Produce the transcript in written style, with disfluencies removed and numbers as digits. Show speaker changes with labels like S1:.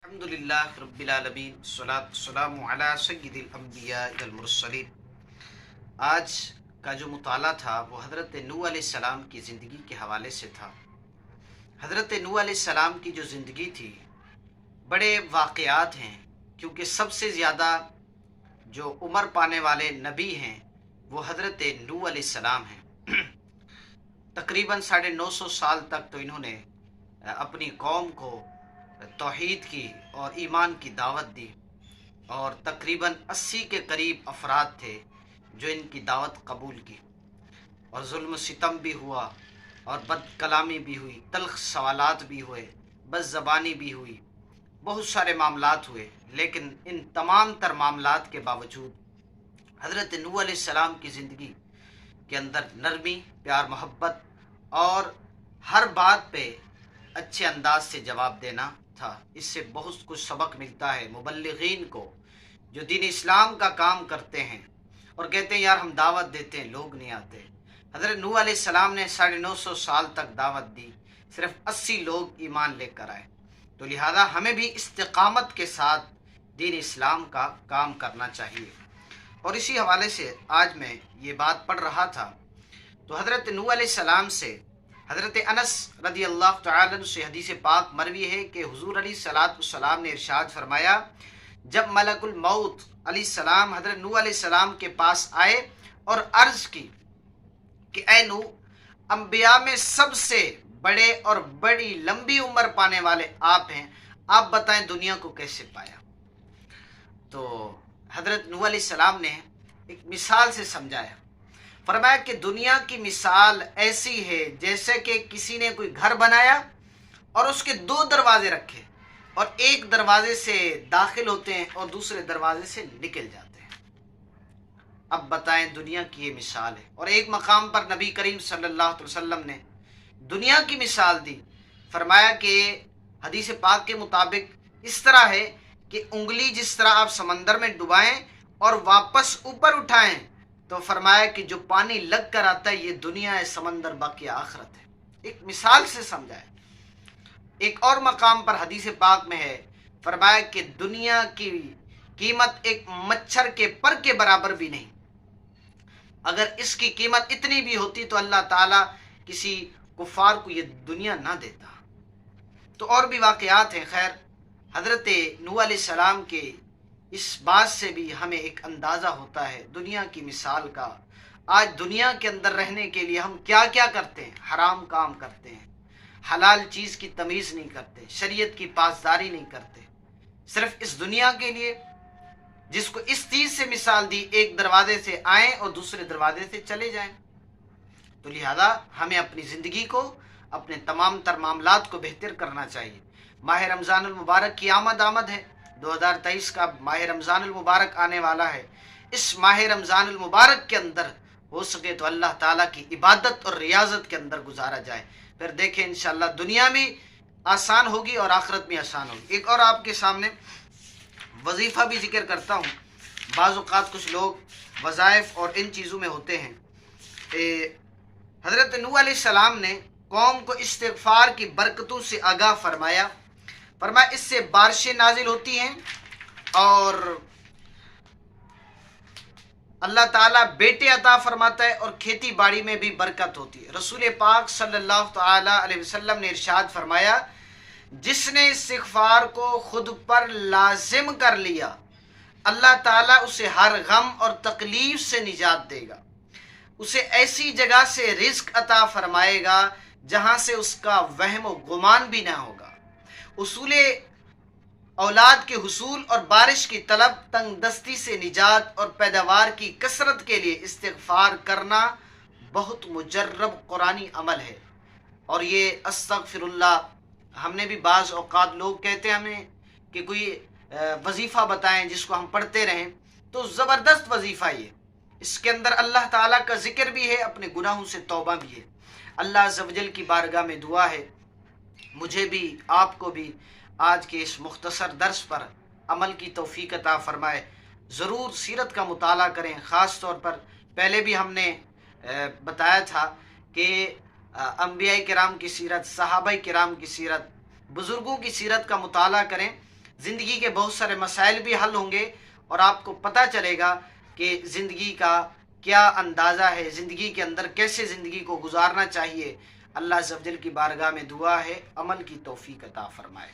S1: الحمدللہ رب العالمین والصلاۃ والسلام علی سید الانبیاء والمرسلین۔ آج کا جو مطالعہ تھا وہ حضرت نوح علیہ السلام کی زندگی کے حوالے سے تھا۔ حضرت نوح علیہ السلام کی جو زندگی تھی بڑے واقعات ہیں، کیونکہ سب سے زیادہ جو عمر پانے والے نبی ہیں وہ حضرت نوح علیہ السلام ہیں۔ تقریباً 950 سال تک تو انہوں نے اپنی قوم کو توحید کی اور ایمان کی دعوت دی، اور تقریباً 80 کے قریب افراد تھے جو ان کی دعوت قبول کی، اور ظلم و ستم بھی ہوا، اور بد کلامی بھی ہوئی، تلخ سوالات بھی ہوئے، بد زبانی بھی ہوئی، بہت سارے معاملات ہوئے۔ لیکن ان تمام تر معاملات کے باوجود حضرت نوح علیہ السلام کی زندگی کے اندر نرمی، پیار، محبت اور ہر بات پہ اچھے انداز سے جواب دینا تھا۔ اس سے بہت کچھ سبق ملتا ہے مبلغین کو جو دین اسلام کا کام کرتے ہیں اور کہتے ہیں یار ہم دعوت دیتے ہیں، لوگ نہیں آتے۔ حضرت نوح علیہ السلام نے 950 سال تک دعوت دی، صرف 80 لوگ ایمان لے کر آئے۔ تو لہذا ہمیں بھی استقامت کے ساتھ دین اسلام کا کام کرنا چاہیے۔ اور اسی حوالے سے آج میں یہ بات پڑھ رہا تھا تو حضرت نوح علیہ السلام سے حضرت انس رضی اللہ تعالی عنہ سے حدیث پاک مروی ہے کہ حضور علیہ السلام نے ارشاد فرمایا، جب ملک الموت علیہ السلام حضرت نوح علیہ السلام کے پاس آئے اور عرض کی کہ اے نوح، انبیاء میں سب سے بڑے اور بڑی لمبی عمر پانے والے آپ ہیں، آپ بتائیں دنیا کو کیسے پایا؟ تو حضرت نوح علیہ السلام نے ایک مثال سے سمجھایا، فرمایا کہ دنیا کی مثال ایسی ہے جیسے کہ کسی نے کوئی گھر بنایا اور اس کے 2 دروازے رکھے، اور ایک دروازے سے داخل ہوتے ہیں اور دوسرے دروازے سے نکل جاتے ہیں۔ اب بتائیں دنیا کی یہ مثال ہے۔ اور ایک مقام پر نبی کریم صلی اللہ علیہ وسلم نے دنیا کی مثال دی، فرمایا کہ حدیث پاک کے مطابق اس طرح ہے کہ انگلی جس طرح آپ سمندر میں ڈبائیں اور واپس اوپر اٹھائیں تو فرمایا کہ جو پانی لگ کر آتا ہے یہ دنیا ہے، سمندر باقی آخرت ہے۔ ایک مثال سے سمجھائے۔ ایک اور مقام پر حدیث پاک میں ہے، فرمایا کہ دنیا کی قیمت ایک مچھر کے پر کے برابر بھی نہیں، اگر اس کی قیمت اتنی بھی ہوتی تو اللہ تعالیٰ کسی کفار کو یہ دنیا نہ دیتا۔ تو اور بھی واقعات ہیں۔ خیر، حضرت نوح علیہ السلام کے اس بات سے بھی ہمیں ایک اندازہ ہوتا ہے دنیا کی مثال کا۔ آج دنیا کے اندر رہنے کے لیے ہم کیا کیا کرتے ہیں؟ حرام کام کرتے ہیں، حلال چیز کی تمیز نہیں کرتے، شریعت کی پاسداری نہیں کرتے، صرف اس دنیا کے لیے، جس کو اس چیز سے مثال دی، ایک دروازے سے آئیں اور دوسرے دروازے سے چلے جائیں۔ تو لہذا ہمیں اپنی زندگی کو، اپنے تمام تر معاملات کو بہتر کرنا چاہیے۔ ماہ رمضان المبارک کی آمد ہے، 2023 کا ماہ رمضان المبارک آنے والا ہے۔ اس ماہ رمضان المبارک کے اندر ہو سکے تو اللہ تعالیٰ کی عبادت اور ریاضت کے اندر گزارا جائے، پھر دیکھیں انشاءاللہ دنیا میں آسان ہوگی اور آخرت میں آسان ہوگی۔ ایک اور آپ کے سامنے وظیفہ بھی ذکر کرتا ہوں۔ بعض اوقات کچھ لوگ وظائف اور ان چیزوں میں ہوتے ہیں۔ حضرت نوح علیہ السلام نے قوم کو استغفار کی برکتوں سے آگاہ فرمایا، فرمایا اس سے بارشیں نازل ہوتی ہیں اور اللہ تعالیٰ بیٹے عطا فرماتا ہے، اور کھیتی باڑی میں بھی برکت ہوتی ہے۔ رسول پاک صلی اللہ تعالی علیہ وسلم نے ارشاد فرمایا، جس نے استغفار کو خود پر لازم کر لیا اللہ تعالیٰ اسے ہر غم اور تکلیف سے نجات دے گا، اسے ایسی جگہ سے رزق عطا فرمائے گا جہاں سے اس کا وہم و گمان بھی نہ ہوگا۔ اصول اولاد کے حصول اور بارش کی طلب، تنگ دستی سے نجات اور پیداوار کی کثرت کے لیے استغفار کرنا بہت مجرب قرآنی عمل ہے۔ اور یہ استغفر اللہ، ہم نے بھی بعض اوقات لوگ کہتے ہیں ہمیں کہ کوئی وظیفہ بتائیں جس کو ہم پڑھتے رہیں، تو زبردست وظیفہ یہ، اس کے اندر اللہ تعالیٰ کا ذکر بھی ہے، اپنے گناہوں سے توبہ بھی ہے۔ اللہ عز و جل کی بارگاہ میں دعا ہے مجھے بھی آپ کو بھی آج کے اس مختصر درس پر عمل کی توفیق عطا فرمائے۔ ضرور سیرت کا مطالعہ کریں، خاص طور پر پہلے بھی ہم نے بتایا تھا کہ انبیاء کرام کی سیرت، صحابہ کرام کی سیرت، بزرگوں کی سیرت کا مطالعہ کریں زندگی کے بہت سارے مسائل بھی حل ہوں گے، اور آپ کو پتہ چلے گا کہ زندگی کا کیا اندازہ ہے، زندگی کے اندر کیسے زندگی کو گزارنا چاہیے۔ اللہ عز و جل کی بارگاہ میں دعا ہے عمل کی توفیق عطا فرمائے۔